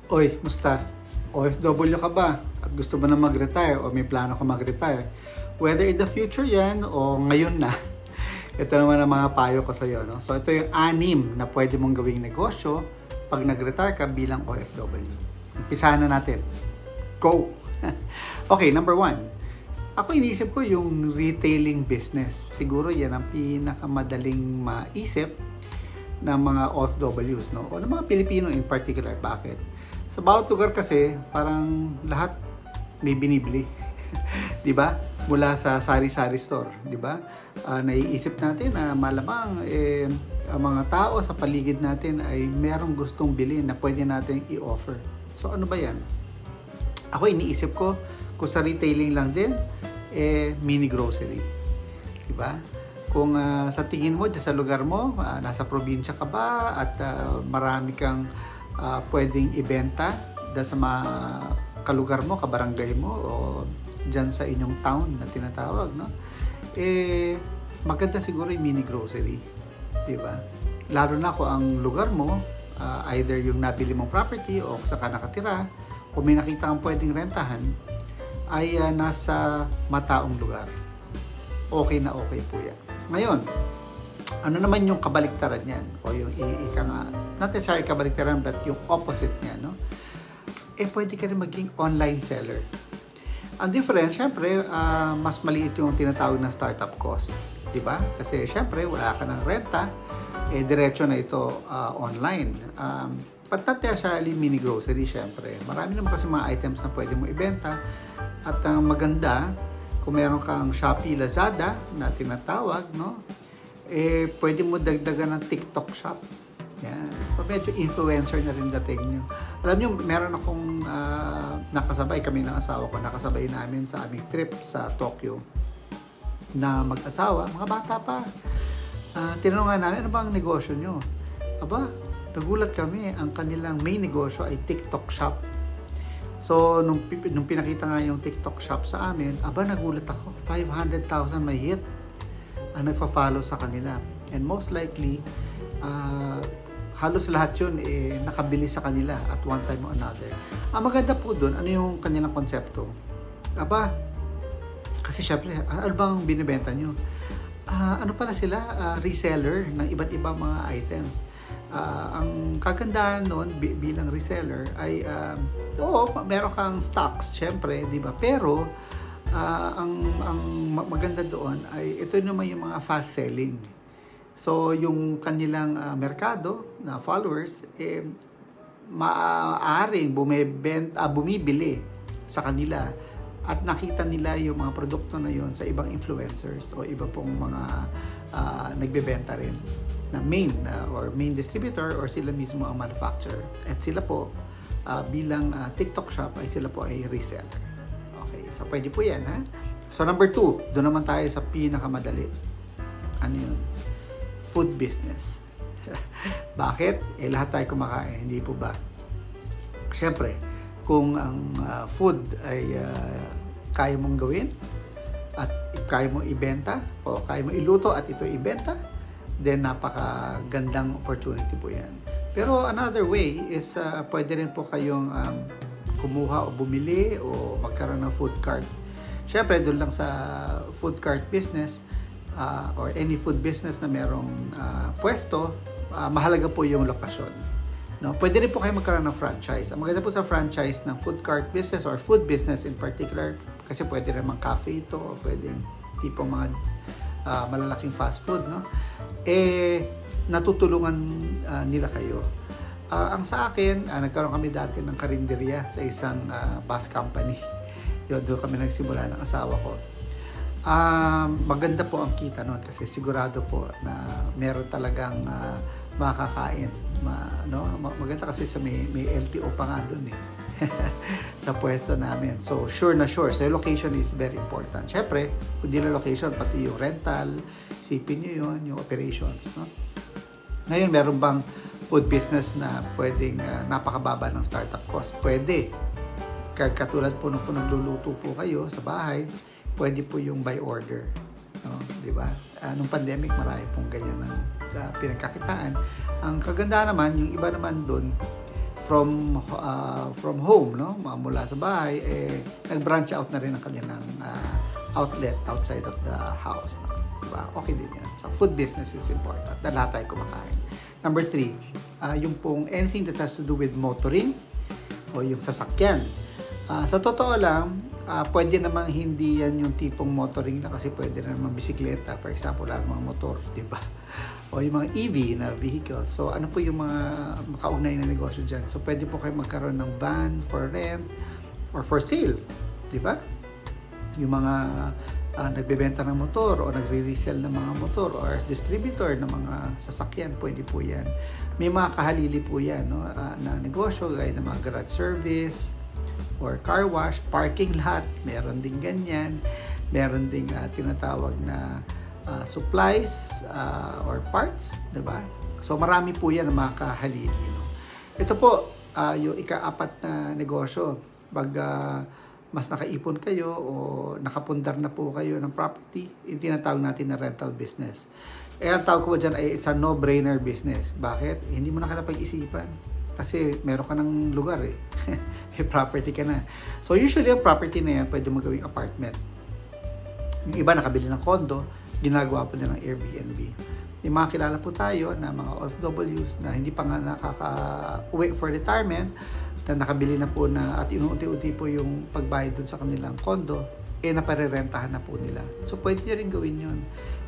Oy, musta? OFW ka ba? At gusto mo na mag-retire o may plano ka mag-retire? Whether in the future yan o ngayon na, ito naman ang mga payo ko sa iyo. No? So ito yung 6 na pwede mong gawing negosyo pag nag-retire ka bilang OFW. Umpisahan na natin. Go! Okay, number 1. Ako iniisip ko yung retailing business. Siguro yan ang pinakamadaling maisip ng mga OFWs, no? O ng mga Pilipino in particular. Bakit? Sa bawat lugar kasi, parang lahat may binibili. 'Di ba? Mula sa sari-sari store, 'di ba? Naiisip natin na malamang ang mga tao sa paligid natin ay merong gustong bilhin na pwede natin i-offer. So ano ba 'yan? Ako iniisip ko kung sa retailing lang din mini grocery. 'Di ba? Kung sa tingin mo sa lugar mo, nasa probinsya ka ba at marami kang pwedeng ibenta dahil sa mga kalugar mo, kabarangay mo o dyan sa inyong town na tinatawag, no? Maganda siguro yung mini grocery, di ba? Lalo na kung ang lugar mo, either yung nabili mong property o sa ka nakatira, kung may nakita kang pwedeng rentahan, ay nasa mataong lugar. Okay na okay po yan. Ngayon, ano naman yung kabaliktaran niyan? O yung not necessarily kabaliktaran, but yung opposite niya, no? Pwede ka rin maging online seller. Ang difference, syempre, mas maliit yung tinatawag na startup cost. Diba? Kasi syempre, wala ka ng renta, diretso na ito online. But not necessarily mini grocery, syempre. Marami naman kasi mga items na pwede mo ibenta. At ang maganda, kung meron kang Shopee, Lazada na tinatawag, no? Pwede mo dagdagan ng TikTok shop. Yan. So, medyo influencer na rin dating nyo. Alam nyo, meron akong nakasabay, kami ng asawa ko, nakasabay namin sa aming trip sa Tokyo na mag-asawa, mga bata pa. Tinanong nga namin, ano ba ang negosyo nyo? Aba, nagulat kami, ang kanilang main negosyo ay TikTok shop. So, nung pinakita nga yung TikTok shop sa amin, aba, nagulat ako, 500,000 may hit ang nagfa-follow sa kanila. And most likely, halos lahat yun nakabili sa kanila at one time or another. Ang maganda po dun, ano yung kanilang konsepto? Aba, kasi syempre, ano bang binibenta nyo? Ano pala sila? Reseller ng iba't ibang mga items. Ang kagandahan nun bilang reseller ay, meron kang stocks, syempre, di ba? Pero, ang maganda doon ay ito naman yung mga fast selling. So yung kanilang merkado na followers maaaring bumibili sa kanila at nakita nila yung mga produkto na yon sa ibang influencers o iba pong mga nagbebenta rin na main distributor or sila mismo ang manufacturer. At sila po bilang TikTok shop ay sila po ay reseller. So, pwede po yan, ha? So, number 2, doon naman tayo sa pinakamadali. Ano yun? Food business. Bakit? Lahat tayo kumakain, hindi po ba? Siyempre, kung ang food ay kaya mong gawin at kaya mong ibenta o kaya mong iluto at ito ibenta, then napakagandang opportunity po yan. Pero another way is pwede rin po kayong kumuha o bumili o magkaroon ng food cart. Siyempre, doon lang sa food cart business or any food business na merong pwesto, mahalaga po yung lokasyon. No? Pwede rin po kayo magkaroon ng franchise. Ang maganda po sa franchise ng food cart business or food business in particular, kasi pwede rin mga cafe ito o pwedeng tipong mga malalaking fast food, no? Natutulungan nila kayo. Ang sa akin, nagkaroon kami dati ng karinderya sa isang bus company. Doon kami nagsimula ng asawa ko. Maganda po ang kita noon kasi sigurado po na meron talagang makakain. Maganda kasi sa may LTO pa nga doon sa pwesto namin. So, sure na sure. So, location is very important. Siyempre, kung di na location, pati yung rental, isipin nyo yun, yung operations. No? Ngayon, meron bang food business na pwedeng napakababa ng startup cost? Pwede. Katulad po nung nagluluto po kayo sa bahay, pwede po yung by order. No? Diba? Nung pandemic, marami pong ganyan ng pinagkakitaan. Ang kagandahan naman, yung iba naman doon, from home, no? Mula sa bahay, nag-branch out na rin ang kanilang outlet outside of the house. No? Diba? Okay din yan. So, food business is important. Na lahat tayo kumakain. Number 3, yung pong anything that has to do with motoring o yung sasakyan. Sa totoo lang, pwede namang hindi yan yung tipong motoring na kasi pwede namang bisikleta. For example, lang mga motor, di ba? O yung mga EV na vehicle. So, ano po yung mga makaugnay na negosyo dyan? So, pwede po kayo magkaroon ng van for rent or for sale. Di ba? Yung mga nagbebenta ng motor o nagre-resell ng mga motor or as distributor ng mga sasakyan, pwede po yan. May mga kahalili po yan, no? Na negosyo, gaya ng mga garage service or car wash, parking lot, meron din ganyan. Meron ding tinatawag na supplies or parts, diba? So marami po yan ang mga kahalili. No? Ito po, yung ika-4 na negosyo. Pag mas nakaipon kayo o nakapundar na po kayo ng property, yung tinatawag natin na rental business. Ang tawag ko dyan ay it's a no-brainer business. Bakit? Hindi mo na kailangan pag-isipan. Kasi meron ka ng lugar eh. May property ka na. So usually ang property na yan pwede mo gawing apartment. Yung iba nakabili ng condo, ginagawa po nilang Airbnb. May mga kilala po tayo na mga OFWs na hindi pa nga nakaka-uwi for retirement, na nakabili na po na at inuunti-unti po yung pagbayad dun sa kanilang condo, naparerentahan na po nila. So pwede nyo rin gawin yun.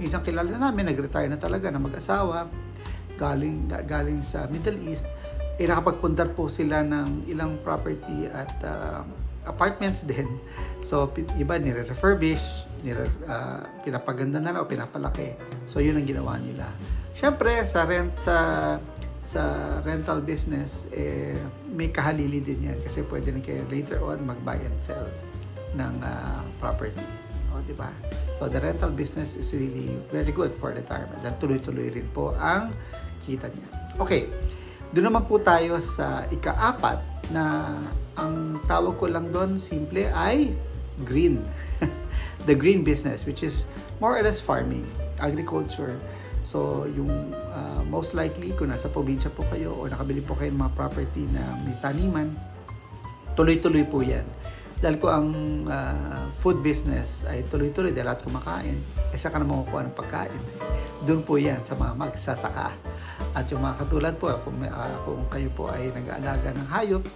Yung isang kilala namin, nag-retire na talaga na mag-asawa, galing sa Middle East, nakapagpundar po sila ng ilang property at apartments din. So iba nire-refurbish, pinapaganda na o pinapalaki. So yun ang ginawa nila. Syempre sa rental business, may kahalili din yan kasi pwede na kayo later on mag-buy and sell ng property. O, diba? So, the rental business is really very good for retirement. Dahil tuloy-tuloy rin po ang kita niya. Okay. Doon naman po tayo sa ika-4 na ang tawag ko lang doon, simple, ay green. The green business, which is more or less farming, agriculture. So, yung most likely, kung nasa probinsya po kayo o nakabili po kayo ng mga property na may taniman, tuloy-tuloy po yan. Dahil po ang food business ay tuloy-tuloy dahil lahat kumakain, saka na makukuha ng pagkain. Doon po yan sa mga magsasaka. At yung mga katulad po, kung kayo po ay nag-aalaga ng hayop,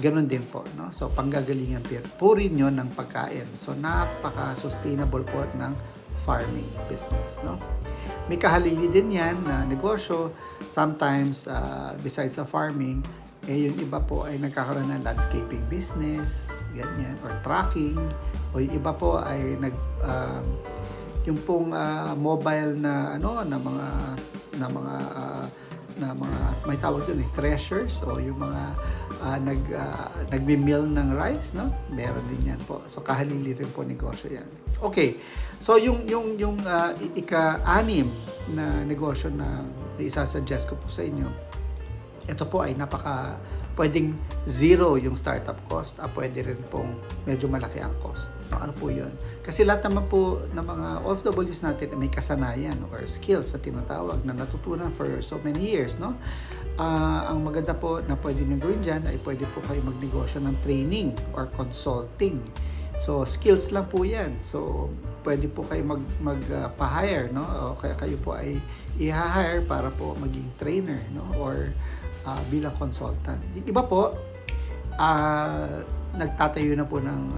ganun din po. No? So, panggagalingan po rin yun ng pagkain. So, napaka-sustainable po ng farming business. No? May kahalili din yan na negosyo. Sometimes, besides sa farming, yung iba po ay nagkakaroon ng landscaping business, ganyan, or tracking, o yung iba po ay yung pong mobile na may tawag doon treasures, o yung mga nagmi-mill ng rice, no? Meron din yan po. So kahalili rin po negosyo yan. Okay. So yung ika-6 na negosyo na isa-suggest ko po sa inyo, ito po ay pwedeng zero yung startup cost, pwede rin pong medyo malaki ang cost. Ano po yun? Kasi lahat naman po ng mga OFWs natin may kasanayan or skills sa tinatawag na natutunan for so many years, no? Ang maganda po na pwede nyo gawin dyan ay pwede po kayo magnegosyo ng training or consulting. So, skills lang po yan. So, pwede po kayo magpa-hire, no? O kaya kayo po ay i-hire para po maging trainer, no? Or bilang consultant. Iba po, nagtatayo na po ng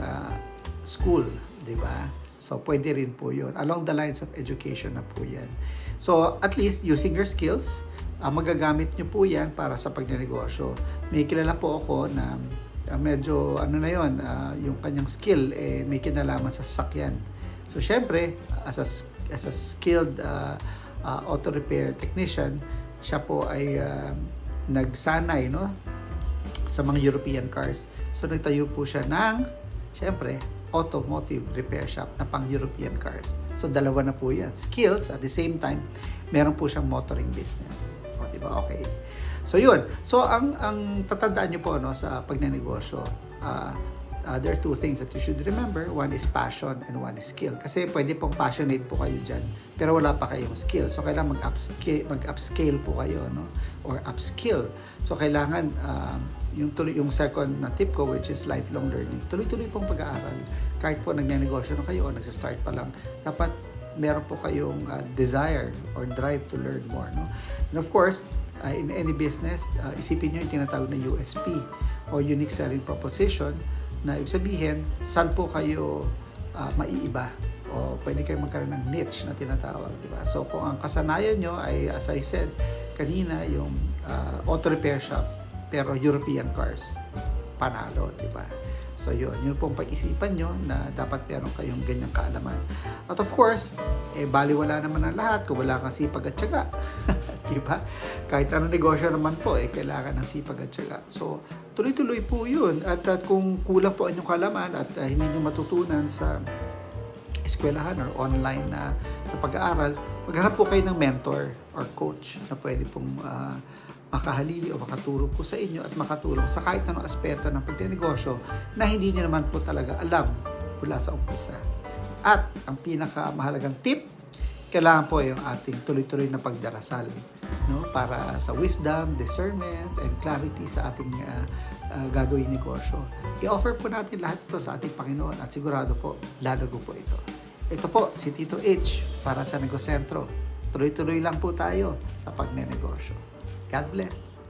school, di ba? So, pwede rin po yun. Along the lines of education na po yan. So, at least, using your skills, magagamit nyo po yan para sa pagnenegosyo. May kilala po ako na medyo, yung kanyang skill, may kinalaman sa sasakyan. So, syempre, as a skilled auto repair technician, siya po ay nagsanay, no, sa mga European cars. So, nagtayo po siya ng, syempre, automotive repair shop na pang European cars. So, dalawa na po yan. Skills, at the same time, meron po siyang motoring business. O, diba? Okay. So, yun. So, ang tatandaan nyo po, no, sa pagnenegosyo, there are two things that you should remember. One is passion and one is skill. Kasi pwede pong passionate po kayo dyan, pero wala pa kayong skill. So, kailangan mag-upscale po kayo, no? Or upskill. So, kailangan, yung second na tip ko, which is lifelong learning. Tuloy-tuloy pong pag-aaral. Kahit po nagnenegosyo na kayo o nagsistart pa lang, dapat meron po kayong desire or drive to learn more, no? And of course, in any business, isipin nyo yung tinatawag na USP or unique selling proposition, na ibig sabihin, saan po kayo maiiba o pwede kayo magkaroon ng niche na tinatawag, di ba? So, kung ang kasanayan nyo ay, as I said kanina, yung auto repair shop, pero European cars, panalo, di ba? So, yun pong pag-isipan nyo na dapat meron kayong ganyang kaalaman. At of course, baliwala naman ang lahat kung wala kang sipag at tiyaga. Di ba? Kahit anong negosyo naman po, kailangan ng sipag at tiyaga. So, tuloy-tuloy po yun. At kung kulang po ang inyong kaalaman at hindi nyo matutunan sa eskwelahan or online na pag-aaral, maghanap po kayo ng mentor or coach na pwede pong makahalili o makaturo po sa inyo at makatulong sa kahit anong aspeto ng pagninegosyo na hindi nyo naman po talaga alam mula sa umpisa. At ang pinakamahalagang tip, kailangan po yung ating tuloy-tuloy na pagdarasal, no? Para sa wisdom, discernment, and clarity sa ating gagawing negosyo. I-offer po natin lahat ito sa ating Panginoon at sigurado po, lalago po ito. Ito po, si Tito H para sa Negosentro. Tuloy-tuloy lang po tayo sa pagnenegosyo. God bless!